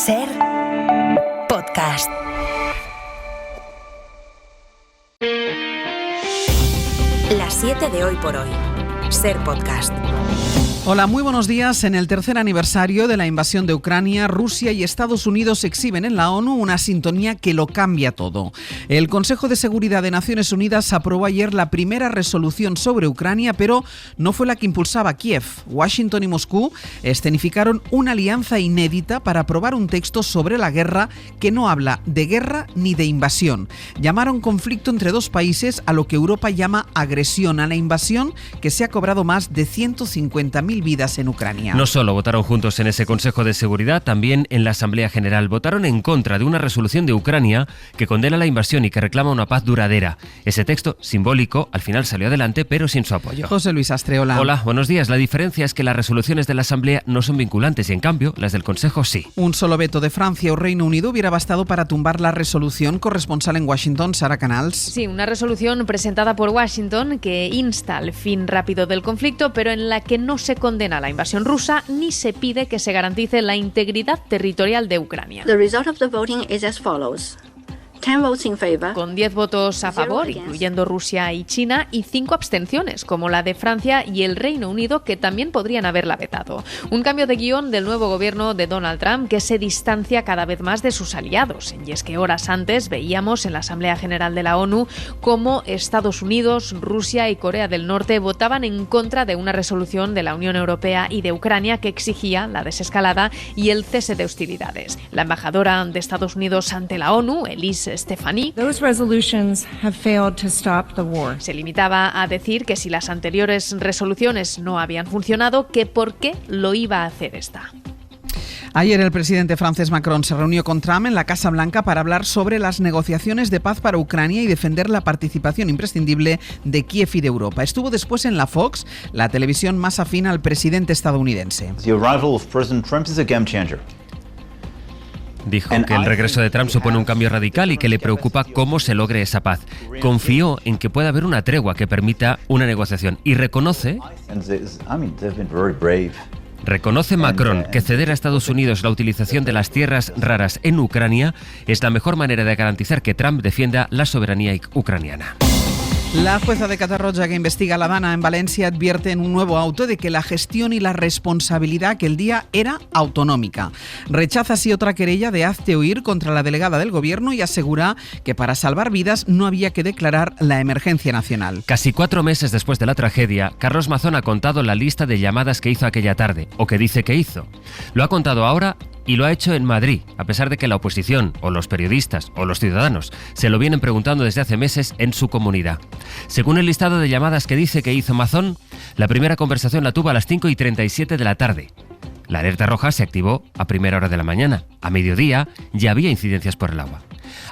Ser podcast. Las 7 de hoy por hoy. Ser podcast. Hola, muy buenos días. En el tercer aniversario de la invasión de Ucrania, Rusia y Estados Unidos exhiben en la ONU una sintonía que lo cambia todo. El Consejo de Seguridad de Naciones Unidas aprobó ayer la primera resolución sobre Ucrania, pero no fue la que impulsaba Kiev. Washington y Moscú escenificaron una alianza inédita para aprobar un texto sobre la guerra que no habla de guerra ni de invasión. Llamaron conflicto entre dos países a lo que Europa llama agresión, a la invasión que se ha cobrado más de 150.000 vidas en Ucrania. No solo votaron juntos en ese Consejo de Seguridad, también en la Asamblea General votaron en contra de una resolución de Ucrania que condena la invasión y que reclama una paz duradera. Ese texto, simbólico, al final salió adelante, pero sin su apoyo. José Luis Astre, hola. Hola, buenos días. La diferencia es que las resoluciones de la Asamblea no son vinculantes y, en cambio, las del Consejo sí. Un solo veto de Francia o Reino Unido hubiera bastado para tumbar la resolución. Corresponsal en Washington, Sara Canals. Sí, una resolución presentada por Washington que insta al fin rápido del conflicto, pero en la que no se condena la invasión rusa ni se pide que se garantice la integridad territorial de Ucrania. The result of the voting is as follows. 10 votes in favor. Con 10 votos a favor, incluyendo Rusia y China, y 5 abstenciones, como la de Francia y el Reino Unido, que también podrían haberla vetado. Un cambio de guión del nuevo gobierno de Donald Trump que se distancia cada vez más de sus aliados. Y es que horas antes veíamos en la Asamblea General de la ONU cómo Estados Unidos, Rusia y Corea del Norte votaban en contra de una resolución de la Unión Europea y de Ucrania que exigía la desescalada y el cese de hostilidades. La embajadora de Estados Unidos ante la ONU, Elise Stephanie, se limitaba a decir que si las anteriores resoluciones no habían funcionado, que por qué lo iba a hacer esta. Ayer el presidente francés Macron se reunió con Trump en la Casa Blanca para hablar sobre las negociaciones de paz para Ucrania y defender la participación imprescindible de Kiev y de Europa. Estuvo después en la Fox, la televisión más afín al presidente estadounidense. The arrival of President Trump is a game changer. Dijo que el regreso de Trump supone un cambio radical y que le preocupa cómo se logre esa paz. Confió en que pueda haber una tregua que permita una negociación y reconoce Macron que ceder a Estados Unidos la utilización de las tierras raras en Ucrania es la mejor manera de garantizar que Trump defienda la soberanía ucraniana. La jueza de Catarroja que investiga la Dana en Valencia advierte en un nuevo auto de que la gestión y la responsabilidad aquel día era autonómica. Rechaza así otra querella de hazte oír contra la delegada del gobierno y asegura que para salvar vidas no había que declarar la emergencia nacional. Casi 4 meses después de la tragedia, Carlos Mazón ha contado la lista de llamadas que hizo aquella tarde, o que dice que hizo. Lo ha contado ahora y lo ha hecho en Madrid, a pesar de que la oposición, o los periodistas, o los ciudadanos, se lo vienen preguntando desde hace meses en su comunidad. Según el listado de llamadas que dice que hizo Mazón, la primera conversación la tuvo a las 5:37 de la tarde. La alerta roja se activó a primera hora de la mañana. A mediodía ya había incidencias por el agua.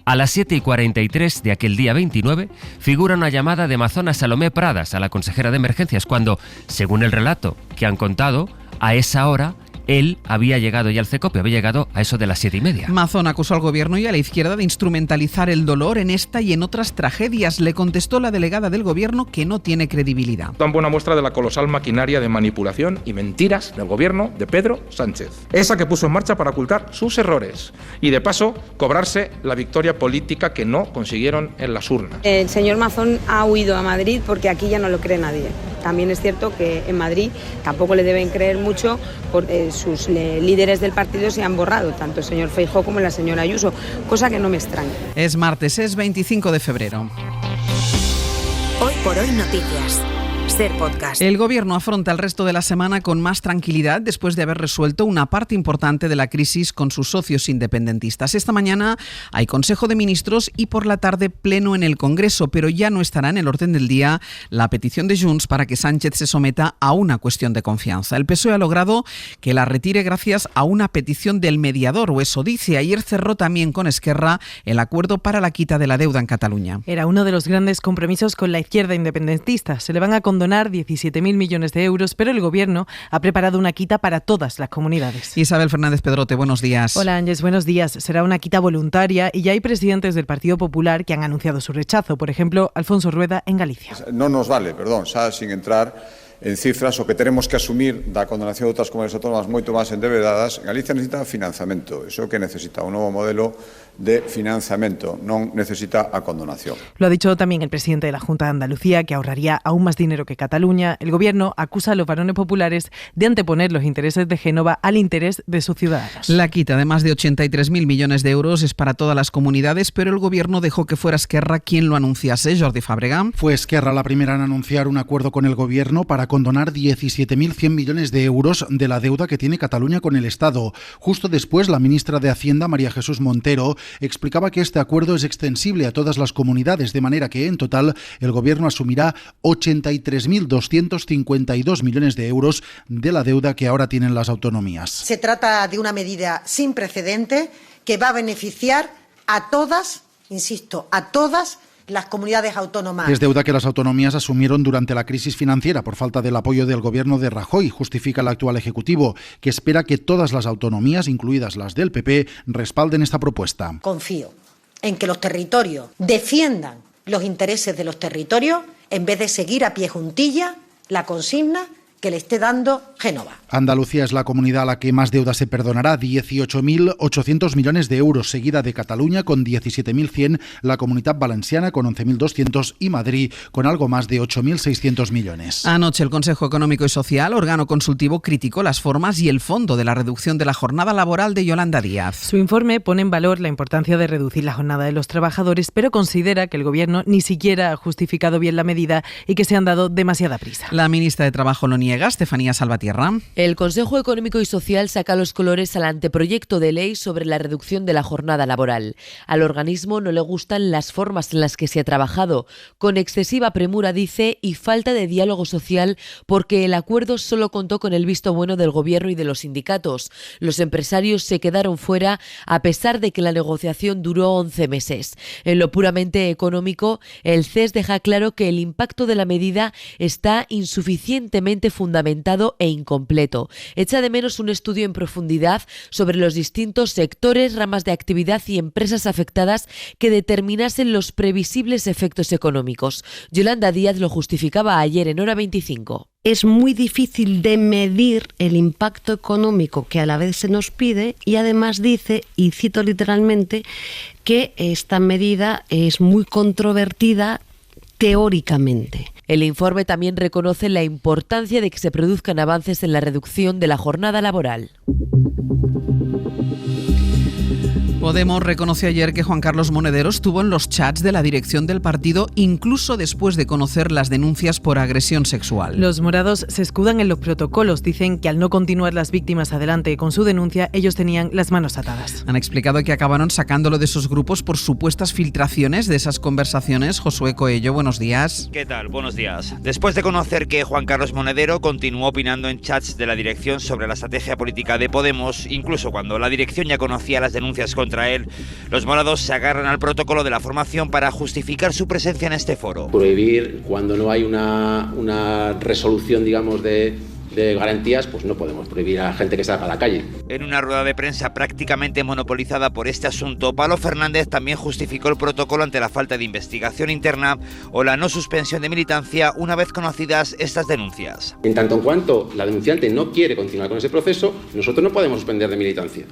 A las 7:43 de aquel día 29 figura una llamada de Mazón a Salomé Pradas, a la consejera de emergencias, cuando, según el relato que han contado, a esa hora él había llegado ya al CECOPE, había llegado a eso de las 7:30. Mazón acusó al gobierno y a la izquierda de instrumentalizar el dolor en esta y en otras tragedias. Le contestó la delegada del gobierno que no tiene credibilidad. Tan buena muestra de la colosal maquinaria de manipulación y mentiras del gobierno de Pedro Sánchez. Esa que puso en marcha para ocultar sus errores y, de paso, cobrarse la victoria política que no consiguieron en las urnas. El señor Mazón ha huido a Madrid porque aquí ya no lo cree nadie. También es cierto que en Madrid tampoco le deben creer mucho porque sus líderes del partido se han borrado, tanto el señor Feijóo como la señora Ayuso, cosa que no me extraña. Es martes, es 25 de febrero. Hoy por hoy noticias. Ser podcast. El gobierno afronta el resto de la semana con más tranquilidad después de haber resuelto una parte importante de la crisis con sus socios independentistas. Esta mañana hay Consejo de Ministros y por la tarde pleno en el Congreso, pero ya no estará en el orden del día la petición de Junts para que Sánchez se someta a una cuestión de confianza. El PSOE ha logrado que la retire gracias a una petición del mediador, o eso dice. Ayer cerró también con Esquerra el acuerdo para la quita de la deuda en Cataluña. Era uno de los grandes compromisos con la izquierda independentista. Se le van a condonar 17.000 millones de euros, pero el Gobierno ha preparado una quita para todas las comunidades. Isabel Fernández Pedrote, buenos días. Hola Ángeles, buenos días. Será una quita voluntaria y ya hay presidentes del Partido Popular que han anunciado su rechazo. Por ejemplo, Alfonso Rueda en Galicia. No nos vale, xa sin entrar en cifras, o que teremos que asumir da condonación de outras comunidades autónomas moito máis endebedadas, Galicia necesita financiamento. Iso que necesita un novo modelo de financiamento, non necesita a condonación. Lo ha dicho también el presidente de la Junta de Andalucía, que ahorraría aún más dinero que Cataluña. El Gobierno acusa a los varones populares de anteponer los intereses de Génova al interés de sus ciudadanos. La quita de más de 83.000 millones de euros es para todas las comunidades, pero el Gobierno dejó que fuera Esquerra quien lo anunciase. Jordi Fàbrega. Fue Esquerra la primera en anunciar un acuerdo con el Gobierno para condonar 17.100 millones de euros de la deuda que tiene Cataluña con el Estado. Justo después, la ministra de Hacienda, María Jesús Montero, explicaba que este acuerdo es extensible a todas las comunidades, de manera que en total el Gobierno asumirá 83.252 millones de euros de la deuda que ahora tienen las autonomías. Se trata de una medida sin precedente que va a beneficiar a todas, insisto, a todas las comunidades autónomas. Es deuda que las autonomías asumieron durante la crisis financiera por falta del apoyo del Gobierno de Rajoy, justifica el actual Ejecutivo, que espera que todas las autonomías, incluidas las del PP, respalden esta propuesta. Confío en que los territorios defiendan los intereses de los territorios en vez de seguir a pie juntilla la consigna que le esté dando Génova. Andalucía es la comunidad a la que más deuda se perdonará, 18.800 millones de euros, seguida de Cataluña con 17.100, la Comunitat Valenciana con 11.200 y Madrid con algo más de 8.600 millones. Anoche el Consejo Económico y Social, órgano consultivo, criticó las formas y el fondo de la reducción de la jornada laboral de Yolanda Díaz. Su informe pone en valor la importancia de reducir la jornada de los trabajadores, pero considera que el Gobierno ni siquiera ha justificado bien la medida y que se han dado demasiada prisa. La ministra de Trabajo lo niega, Estefanía Salvatierra. El Consejo Económico y Social saca los colores al anteproyecto de ley sobre la reducción de la jornada laboral. Al organismo no le gustan las formas en las que se ha trabajado, con excesiva premura, dice, y falta de diálogo social, porque el acuerdo solo contó con el visto bueno del Gobierno y de los sindicatos. Los empresarios se quedaron fuera, a pesar de que la negociación duró 11 meses. En lo puramente económico, el CES deja claro que el impacto de la medida está insuficientemente fundamentado e incompleto. Echa de menos un estudio en profundidad sobre los distintos sectores, ramas de actividad y empresas afectadas que determinasen los previsibles efectos económicos. Yolanda Díaz lo justificaba ayer en Hora 25. Es muy difícil de medir el impacto económico que a la vez se nos pide y además dice, y cito literalmente, que esta medida es muy controvertida teóricamente. El informe también reconoce la importancia de que se produzcan avances en la reducción de la jornada laboral. Podemos reconoció ayer que Juan Carlos Monedero estuvo en los chats de la dirección del partido incluso después de conocer las denuncias por agresión sexual. Los morados se escudan en los protocolos. Dicen que al no continuar las víctimas adelante con su denuncia, ellos tenían las manos atadas. Han explicado que acabaron sacándolo de esos grupos por supuestas filtraciones de esas conversaciones. Josué Coello, buenos días. ¿Qué tal? Buenos días. Después de conocer que Juan Carlos Monedero continuó opinando en chats de la dirección sobre la estrategia política de Podemos, incluso cuando la dirección ya conocía las denuncias contra él, los morados se agarran al protocolo de la formación para justificar su presencia en este foro. Prohibir cuando no hay una resolución, digamos, de garantías, pues no podemos prohibir a gente que salga a la calle. En una rueda de prensa prácticamente monopolizada por este asunto, Pablo Fernández también justificó el protocolo ante la falta de investigación interna o la no suspensión de militancia una vez conocidas estas denuncias. En tanto en cuanto la denunciante no quiere continuar con ese proceso, nosotros no podemos suspender de militancia.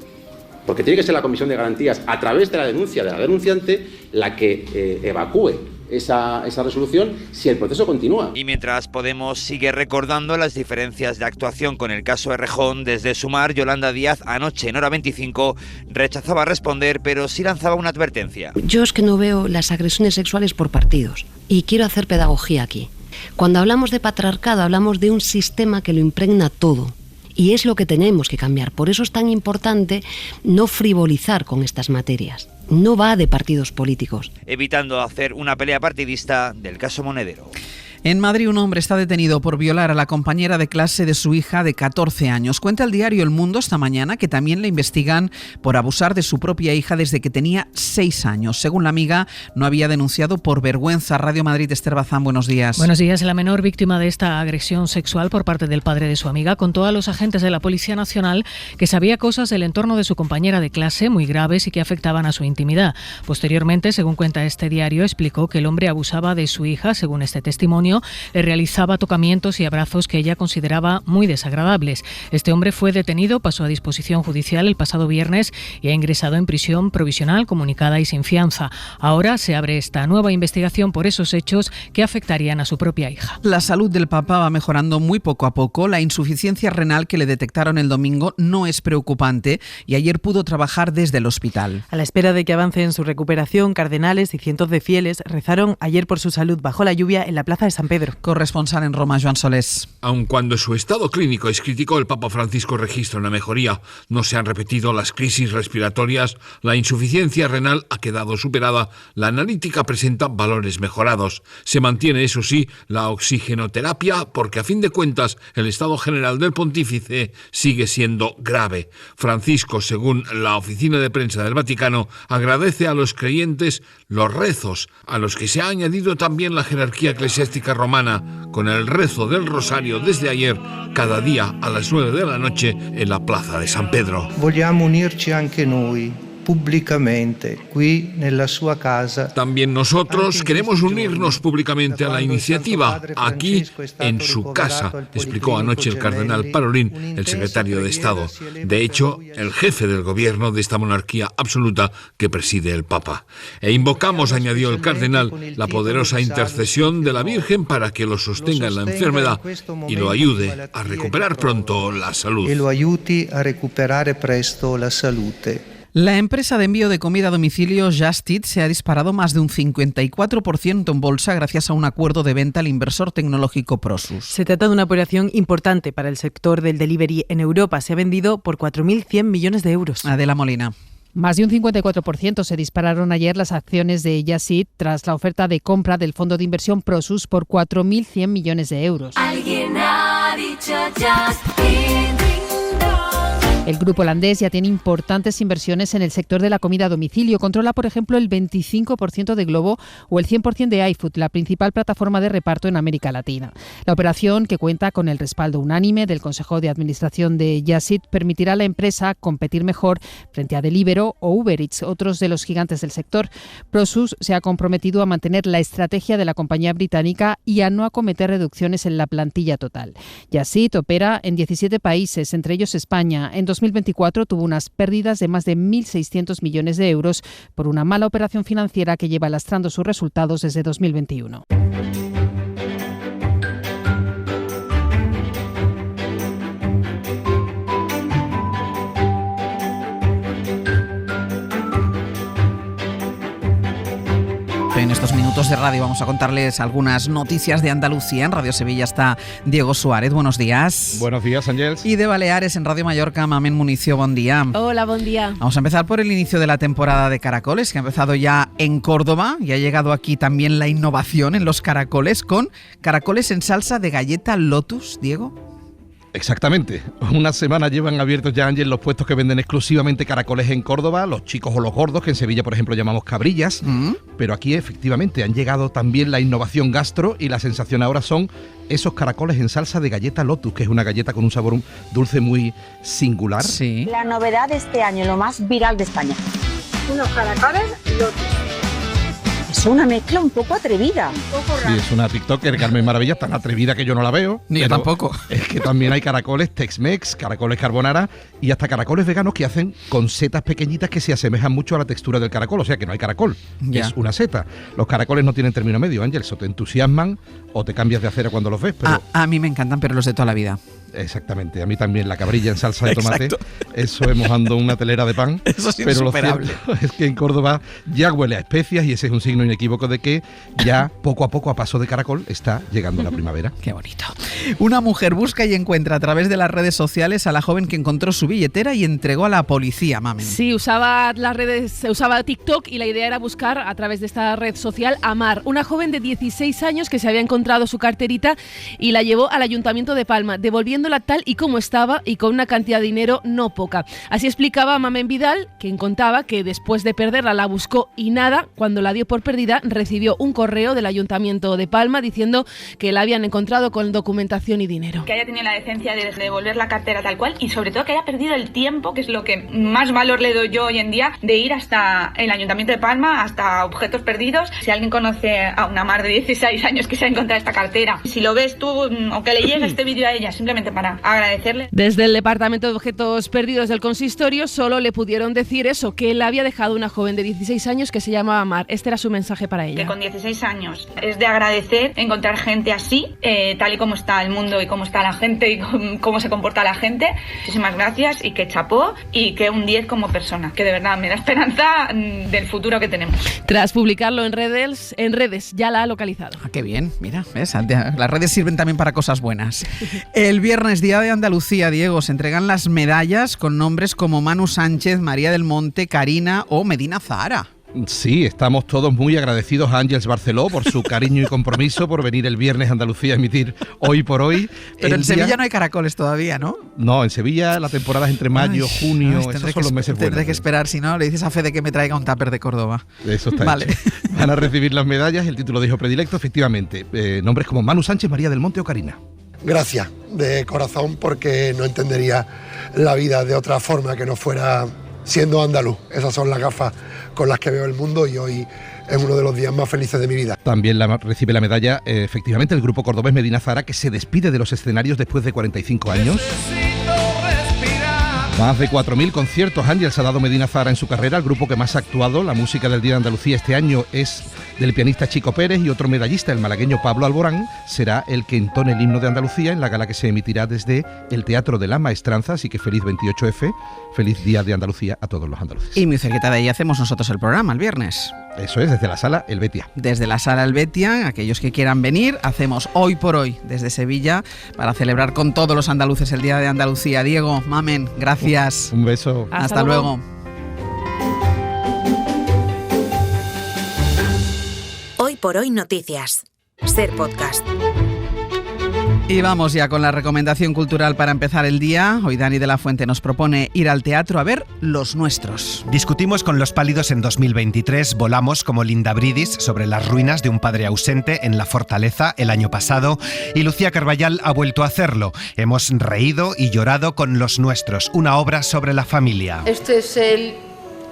Porque tiene que ser la Comisión de Garantías, a través de la denuncia de la denunciante, la que evacúe esa resolución si el proceso continúa. Y mientras Podemos sigue recordando las diferencias de actuación con el caso Errejón, desde Sumar, Yolanda Díaz anoche en Hora 25 rechazaba responder, pero sí lanzaba una advertencia. Yo es que no veo las agresiones sexuales por partidos y quiero hacer pedagogía aquí. Cuando hablamos de patriarcado hablamos de un sistema que lo impregna todo. Y es lo que tenemos que cambiar. Por eso es tan importante no frivolizar con estas materias. No va de partidos políticos. Evitando hacer una pelea partidista del caso Monedero. En Madrid, un hombre está detenido por violar a la compañera de clase de su hija de 14 años. Cuenta el diario El Mundo esta mañana que también le investigan por abusar de su propia hija desde que tenía 6 años. Según la amiga, no había denunciado por vergüenza. Radio Madrid, Esther Bazán, buenos días. Buenos días. La menor víctima de esta agresión sexual por parte del padre de su amiga contó a los agentes de la Policía Nacional que sabía cosas del entorno de su compañera de clase muy graves y que afectaban a su intimidad. Posteriormente, según cuenta este diario, explicó que el hombre abusaba de su hija, según este testimonio, junio le realizaba tocamientos y abrazos que ella consideraba muy desagradables. Este hombre fue detenido, pasó a disposición judicial el pasado viernes y ha ingresado en prisión provisional, comunicada y sin fianza. Ahora se abre esta nueva investigación por esos hechos que afectarían a su propia hija. La salud del Papa va mejorando muy poco a poco. La insuficiencia renal que le detectaron el domingo no es preocupante y ayer pudo trabajar desde el hospital. A la espera de que avance en su recuperación, cardenales y cientos de fieles rezaron ayer por su salud bajo la lluvia en la plaza de San Pedro. Corresponsal en Roma, Joan Solés. Aun cuando su estado clínico es crítico, el Papa Francisco registra una mejoría. No se han repetido las crisis respiratorias, la insuficiencia renal ha quedado superada, la analítica presenta valores mejorados. Se mantiene, eso sí, la oxigenoterapia porque a fin de cuentas el estado general del pontífice sigue siendo grave. Francisco, según la oficina de prensa del Vaticano, agradece a los creyentes los rezos, a los que se ha añadido también la jerarquía eclesiástica romana, con el rezo del rosario desde ayer, cada día a las 9 de la noche en la plaza de San Pedro. Vogliamo unirci anche noi. Públicamente, qui nella sua casa. También nosotros queremos unirnos públicamente a la iniciativa, aquí en su casa, explicó anoche el cardenal Parolin, el secretario de Estado. De hecho, el jefe del gobierno de esta monarquía absoluta que preside el Papa. E invocamos, añadió el cardenal, la poderosa intercesión de la Virgen para que lo sostenga en la enfermedad y lo ayude a recuperar pronto la salud. E lo aiuti a recuperare presto la salute. La empresa de envío de comida a domicilio Just Eat se ha disparado más de un 54% en bolsa gracias a un acuerdo de venta al inversor tecnológico Prosus. Se trata de una operación importante para el sector del delivery en Europa. Se ha vendido por 4.100 millones de euros. Adela Molina. Más de un 54% se dispararon ayer las acciones de Just Eat tras la oferta de compra del fondo de inversión Prosus por 4.100 millones de euros. Alguien ha dicho Just Eat. El grupo holandés ya tiene importantes inversiones en el sector de la comida a domicilio. Controla, por ejemplo, el 25% de Glovo o el 100% de iFood, la principal plataforma de reparto en América Latina. La operación, que cuenta con el respaldo unánime del Consejo de Administración de Just Eat, permitirá a la empresa competir mejor frente a Deliveroo o Uber Eats, otros de los gigantes del sector. Prosus se ha comprometido a mantener la estrategia de la compañía británica y a no acometer reducciones en la plantilla total. Just Eat opera en 17 países, entre ellos España. En 2024 tuvo unas pérdidas de más de 1.600 millones de euros por una mala operación financiera que lleva lastrando sus resultados desde 2021. En estos minutos de radio vamos a contarles algunas noticias de Andalucía. En Radio Sevilla está Diego Suárez. Buenos días. Buenos días, Ángels. Y de Baleares, en Radio Mallorca, Mamen Municio. Buen día. Hola, buen día. Vamos a empezar por el inicio de la temporada de caracoles, que ha empezado ya en Córdoba y ha llegado aquí también la innovación en los caracoles con caracoles en salsa de galleta Lotus, Diego. Exactamente. Una semana llevan abiertos ya, Ángel, los puestos que venden exclusivamente caracoles en Córdoba, los chicos o los gordos, que en Sevilla, por ejemplo, llamamos cabrillas. Pero aquí, efectivamente, han llegado también la innovación gastro y la sensación ahora son esos caracoles en salsa de galleta Lotus, que es una galleta con un sabor dulce muy singular. Sí. La novedad de este año, lo más viral de España. Unos caracoles Lotus. Es una mezcla un poco atrevida. Un poco rara. Sí, es una TikToker, Carmen Maravilla, tan atrevida que yo no la veo. Ni yo tampoco. Es que también hay caracoles Tex-Mex, caracoles carbonara y hasta caracoles veganos que hacen con setas pequeñitas que se asemejan mucho a la textura del caracol. O sea que no hay caracol, es una seta. Los caracoles no tienen término medio, Ángel. O te entusiasman o te cambias de acera cuando los ves. Pero a mí me encantan, pero los de toda la vida. Exactamente, a mí también la cabrilla en salsa de tomate. Eso es mojando una telera de pan. Eso es pero insuperable. Lo cierto es que en Córdoba ya huele a especias y ese es un signo inequívoco de que ya poco a poco, a paso de caracol, está llegando la primavera. Qué bonito. Una mujer busca y encuentra a través de las redes sociales a la joven que encontró su billetera y entregó a la policía, Mamen. Sí, usaba las redes, usaba TikTok y la idea era buscar a través de esta red social a Mar, una joven de 16 años que se había encontrado su carterita y la llevó al Ayuntamiento de Palma, devolviendo viéndola tal y como estaba y con una cantidad de dinero no poca. Así explicaba Mamen Vidal, quien contaba que después de perderla la buscó y nada, cuando la dio por perdida recibió un correo del Ayuntamiento de Palma diciendo que la habían encontrado con documentación y dinero. Que haya tenido la decencia de devolver la cartera tal cual y sobre todo que haya perdido el tiempo, que es lo que más valor le doy yo hoy en día, de ir hasta el Ayuntamiento de Palma, hasta objetos perdidos. Si alguien conoce a una mar de 16 años que se ha encontrado esta cartera, si lo ves tú o que le llegue este vídeo a ella, simplemente para agradecerle. Desde el Departamento de Objetos Perdidos del consistorio solo le pudieron decir eso, que la había dejado una joven de 16 años que se llamaba Mar. Este era su mensaje para ella. Que con 16 años es de agradecer encontrar gente así, tal y como está el mundo y cómo está la gente y cómo se comporta la gente. Muchísimas gracias y que chapó y que un 10 como persona, que de verdad me da esperanza del futuro que tenemos. Tras publicarlo en redes ya la ha localizado. Ah, qué bien, mira, ¿ves? Las redes sirven también para cosas buenas. El viernes, Día de Andalucía, Diego, se entregan las medallas con nombres como Manu Sánchez, María del Monte, Karina o Medina Zahara. Sí, estamos todos muy agradecidos a Ángeles Barceló por su cariño y compromiso por venir el viernes a Andalucía a emitir Hoy por Hoy. Pero en Sevilla no hay caracoles todavía, ¿no? No, en Sevilla la temporada es entre mayo, junio, esos son los meses buenos. Tendré que esperar, si no, le dices a Fede que me traiga un tupper de Córdoba. Eso está vale. Hecho. Van a recibir las medallas, el título de hijo predilecto, efectivamente. Nombres como Manu Sánchez, María del Monte o Karina. Gracias, de corazón, porque no entendería la vida de otra forma que no fuera siendo andaluz. Esas son las gafas con las que veo el mundo y hoy es uno de los días más felices de mi vida. También recibe la medalla, efectivamente, el grupo cordobés Medina Zahara, que se despide de los escenarios después de 45 años. Más de 4.000 conciertos Ángeles ha dado Medina Zahara en su carrera, el grupo que más ha actuado. La música del Día de Andalucía este año es del pianista Chico Pérez y otro medallista, el malagueño Pablo Alborán, será el que entone el himno de Andalucía en la gala que se emitirá desde el Teatro de la Maestranza. Así que feliz 28F, feliz Día de Andalucía a todos los andaluces. Y muy cerquita de ahí hacemos nosotros el programa el viernes. Eso es, desde la Sala Helvetia. Desde la Sala Helvetia, aquellos que quieran venir, hacemos Hoy por Hoy desde Sevilla para celebrar con todos los andaluces el Día de Andalucía. Diego, Mamen, gracias. Un beso. Hasta luego. Hoy por Hoy Noticias. Ser Podcast. Y vamos ya con la recomendación cultural para empezar el día. Hoy Dani de la Fuente nos propone ir al teatro a ver Los Nuestros. Discutimos con Los Pálidos en 2023, volamos como Linda Bridis sobre las ruinas de un padre ausente en La Fortaleza el año pasado y Lucía Carballal ha vuelto a hacerlo. Hemos reído y llorado con Los Nuestros, una obra sobre la familia. Este es el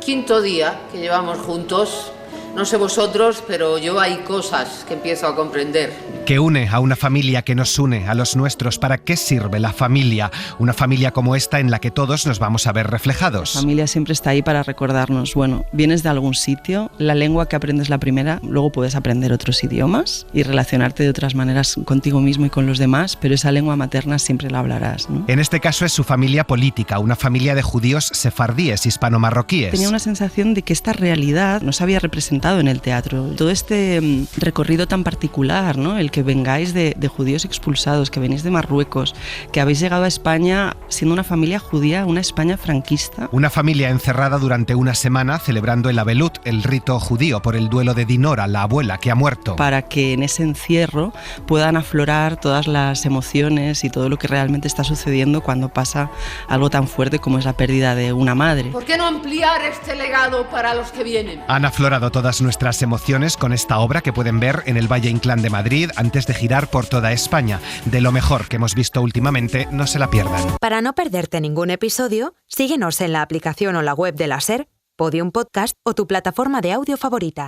quinto día que llevamos juntos. No sé vosotros, pero yo hay cosas que empiezo a comprender. Que une a una familia que nos une a los nuestros. ¿Para qué sirve la familia? Una familia como esta en la que todos nos vamos a ver reflejados. La familia siempre está ahí para recordarnos, bueno, vienes de algún sitio, la lengua que aprendes la primera, luego puedes aprender otros idiomas y relacionarte de otras maneras contigo mismo y con los demás, pero esa lengua materna siempre la hablarás, ¿no? En este caso es su familia política, una familia de judíos sefardíes, hispano-marroquíes. Tenía una sensación de que esta realidad no se había representado en el teatro. Todo este recorrido tan particular, ¿no? El que vengáis de judíos expulsados, que venís de Marruecos, que habéis llegado a España siendo una familia judía, una España franquista. Una familia encerrada durante una semana celebrando el Abelut, el rito judío por el duelo de Dinora, la abuela que ha muerto. Para que en ese encierro puedan aflorar todas las emociones y todo lo que realmente está sucediendo cuando pasa algo tan fuerte como es la pérdida de una madre. ¿Por qué no ampliar este legado para los que vienen? Han aflorado todas nuestras emociones con esta obra que pueden ver en el Valle Inclán de Madrid antes de girar por toda España. De lo mejor que hemos visto últimamente, no se la pierdan. Para no perderte ningún episodio, síguenos en la aplicación o la web de la SER, Podium Podcast o tu plataforma de audio favorita.